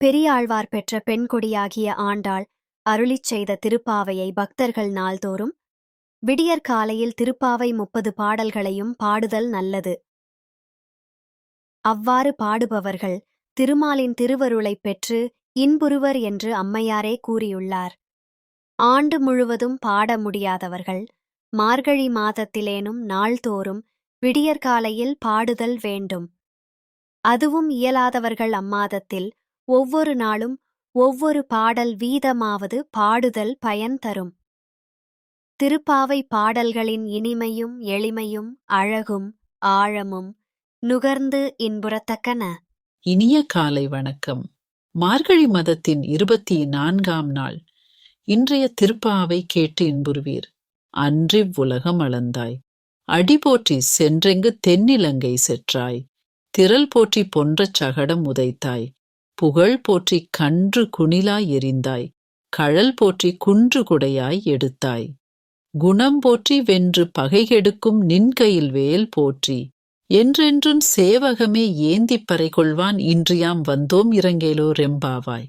பெரியாழ்வார் பெற்ற பெண்கொடியாகிய ஆண்டாள் அருளிச் செய்த திருப்பாவையை பக்தர்கள் நாள்தோறும் விடியற்காலையில் திருப்பாவை 30 பாடல்களையும் பாடுதல் நல்லது. அவ்வாறு பாடுபவர்கள் திருமாலின் திருவருளைப் பெற்று இன்புறுவர் என்று அம்மையாரே கூறியுள்ளார். ஆண்டு முழுவதும் பாட முடியாதவர்கள் மார்கழி மாதத்திலேனும் நாள்தோறும் விடியற்காலையில் பாடுதல் வேண்டும். அதுவும் இயலாதவர்கள் அம்மாதத்தில் ஒவ்வொரு நாளும் ஒவ்வொரு பாடல் வீதமாவது பாடுதல் பயன் தரும். திருப்பாவை பாடல்களின் இனிமையும் எளிமையும் அழகும் ஆழமும் நுகர்ந்து இன்புறத்தக்கன. இனிய காலை வணக்கம். மார்கழி மதத்தின் 24ஆம் நாள். இன்றைய திருப்பாவை கேட்டு இன்புறுவீர். அன்றிவ்வுலகம் அளந்தாய், அடி போற்றி சென்றெங்கு தென்னிலங்கை செற்றாய், திரள் போற்றி பொன்றச் சகடம் உதைத்தாய், புகழ் போற்றி கன்று குணிலாய் எறிந்தாய், கழல் போற்றி குன்று குடையாய் எடுத்தாய், குணம் போற்றி வென்று பகைகெடுக்கும் நின்கையில் வேல் போற்றி, என்றென்றும் சேவகமே ஏந்திப் பறை கொள்வான் இன்றியாம் வந்தோம் இரங்கேலோ ரெம்பாவாய்.